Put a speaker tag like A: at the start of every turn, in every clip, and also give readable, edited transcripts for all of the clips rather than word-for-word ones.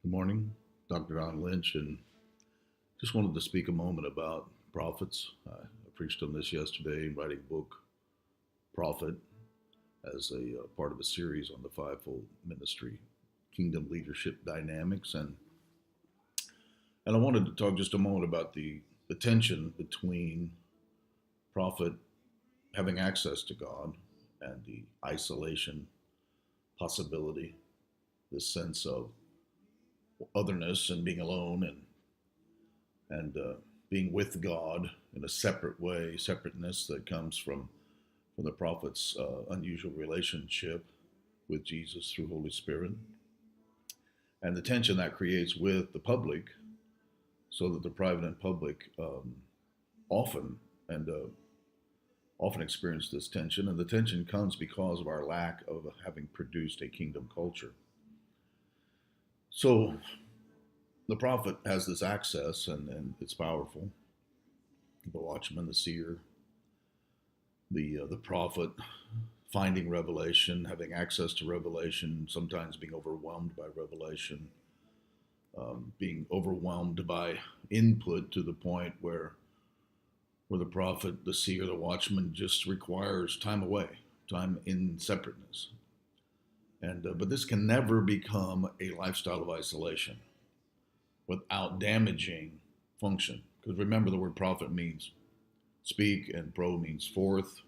A: Good morning, Dr. Don Lynch, and just wanted to speak a moment about prophets. I preached on this yesterday, writing a book, Prophet, as a part of a series on the fivefold ministry, kingdom leadership dynamics, and I wanted to talk just a moment about the tension between prophet having access to God and the isolation possibility, this sense of otherness and being alone and being with God in a separate way, separateness that comes from the prophet's unusual relationship with Jesus through Holy Spirit, and the tension that creates with the public, so that the private and public often and often experience this tension, and the tension comes because of our lack of having produced a kingdom culture. So the prophet has this access, and it's powerful. The watchman, the seer, the prophet finding revelation, having access to revelation, sometimes being overwhelmed by revelation, being overwhelmed by input to the point where the prophet, the seer, the watchman just requires time away, time in separateness. And but this can never become a lifestyle of isolation without damaging function. Because remember, the word prophet means speak, and pro means forth.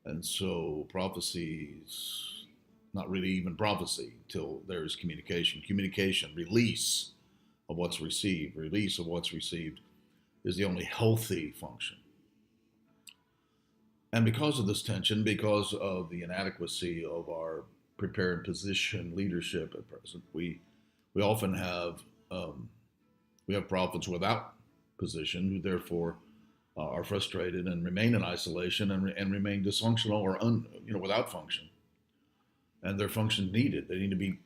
A: And so prophecy is not really even prophecy till there is communication. Communication, release of what's received, release of what's received is the only healthy function. And because of this tension, because of the inadequacy of our prepared position leadership at present, we often have we have prophets without position who therefore are frustrated and remain in isolation and remain dysfunctional or without function. And their function needed. They need to be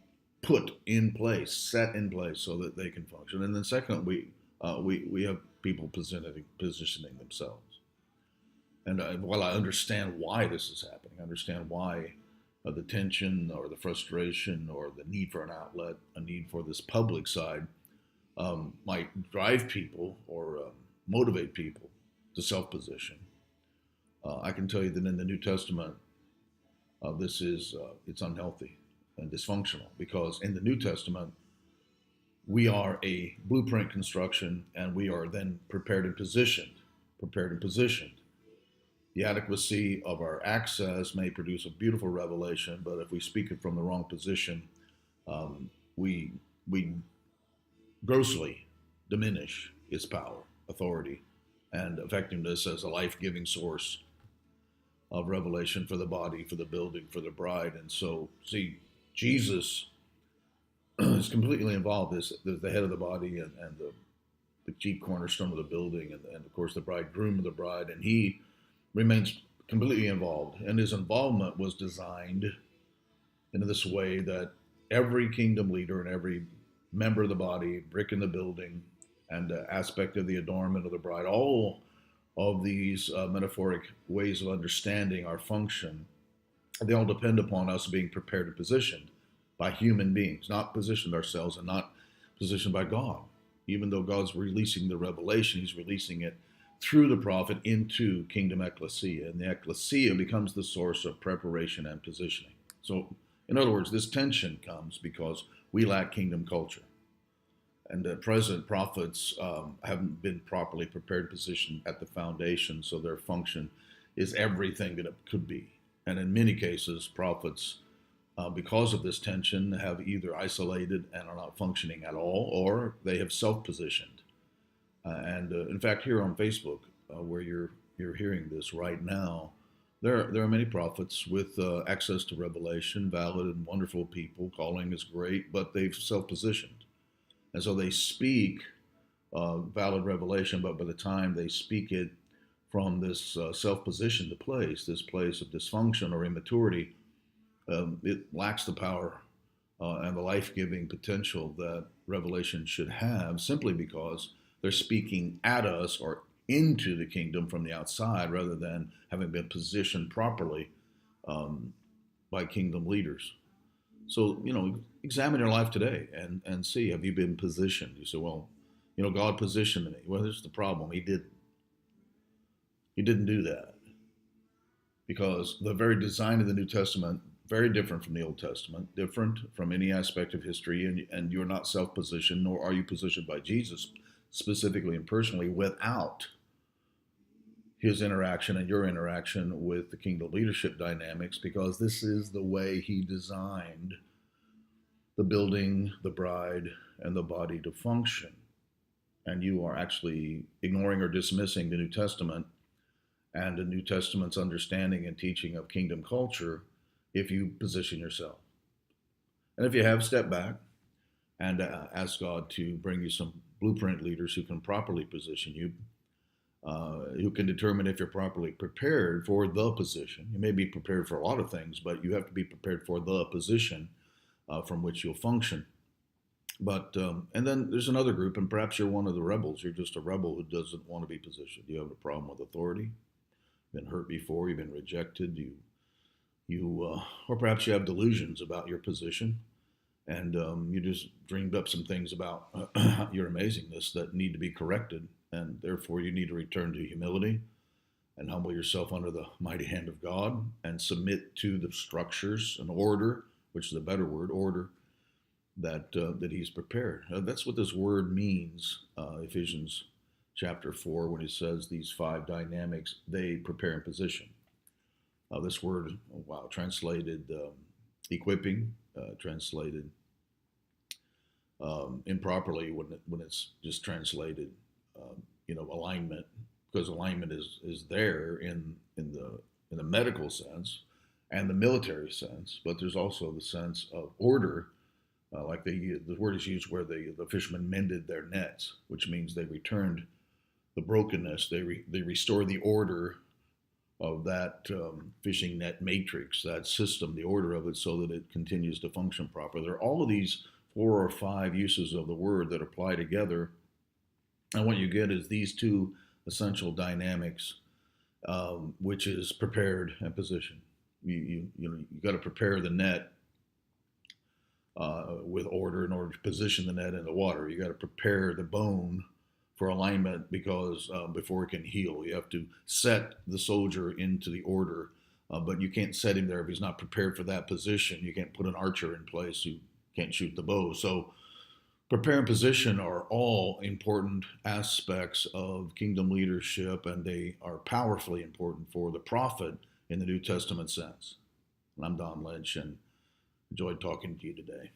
A: put in place, set in place, so that they can function. And then second, we have people positioning themselves. And while I understand why this is happening, I understand why the tension or the frustration or the need for an outlet, a need for this public side might drive people or motivate people to self-position. I can tell you that in the New Testament, it's unhealthy and dysfunctional, because in the New Testament, we are a blueprint construction, and we are then prepared and positioned. The adequacy of our access may produce a beautiful revelation, but if we speak it from the wrong position, we grossly diminish its power, authority, and effectiveness as a life-giving source of revelation for the body, for the building, for the bride. And so, see, Jesus is completely involved as the head of the body and the chief cornerstone of the building, and of course the bridegroom of the bride, and he remains completely involved. And his involvement was designed in this way that every kingdom leader and every member of the body, brick in the building, and aspect of the adornment of the bride, all of these metaphoric ways of understanding our function, they all depend upon us being prepared and positioned by human beings, not positioned ourselves and not positioned by God. Even though God's releasing the revelation, he's releasing it through the prophet into kingdom ecclesia, and the ecclesia becomes the source of preparation and positioning. So, in other words, this tension comes because we lack kingdom culture. And the present prophets haven't been properly prepared, positioned at the foundation, so their function is everything that it could be. And in many cases, prophets, because of this tension, have either isolated and are not functioning at all, or they have self-positioned. And in fact, here on Facebook, where you're hearing this right now, there are many prophets with access to revelation, valid and wonderful people. Calling is great, but they've self-positioned. And so they speak valid revelation, but by the time they speak it from this self-positioned place, this place of dysfunction or immaturity, it lacks the power and the life-giving potential that revelation should have, simply because they're speaking at us or into the kingdom from the outside, rather than having been positioned properly by kingdom leaders. So, examine your life today and see, have you been positioned? You say, well, God positioned me. Well, here's the problem. He didn't do that, because the very design of the New Testament, very different from the Old Testament, different from any aspect of history, and you're not self-positioned, nor are you positioned by Jesus specifically and personally without his interaction and your interaction with the kingdom leadership dynamics, because this is the way he designed the building, the bride, and the body to function. And you are actually ignoring or dismissing the New Testament and the New Testament's understanding and teaching of kingdom culture if you position yourself. And if you have, step back and ask God to bring you some blueprint leaders who can properly position you, who can determine if you're properly prepared for the position. You may be prepared for a lot of things, but you have to be prepared for the position from which you'll function. But and then there's another group, and perhaps you're one of the rebels. You're just a rebel who doesn't want to be positioned. You have a problem with authority. You've been hurt before. You've been rejected. Or perhaps you have delusions about your position, and you just dreamed up some things about your amazingness that need to be corrected, and therefore you need to return to humility and humble yourself under the mighty hand of God and submit to the structures and order, which is a better word, order, that he's prepared. That's what this word means, Ephesians chapter 4, when he says these 5 dynamics, they prepare in position. This word, translated equipping, translated improperly when it's just translated, alignment, because alignment is there in the medical sense and the military sense, but there's also the sense of order. Like the word is used where the fishermen mended their nets, which means they returned the brokenness. They restore the order of that fishing net matrix, that system, the order of it, so that it continues to function properly. There are all of these 4 or 5 uses of the word that apply together, and what you get is these 2 essential dynamics, which is prepared and position. You got to prepare the net with order in order to position the net in the water. You got to prepare the bone for alignment, because before it can heal, you have to set the soldier into the order, but you can't set him there if he's not prepared for that position. You can't put an archer in place who can't shoot the bow. So prepare and position are all important aspects of kingdom leadership, and they are powerfully important for the prophet in the New Testament sense. And I'm Don Lynch, and enjoyed talking to you today.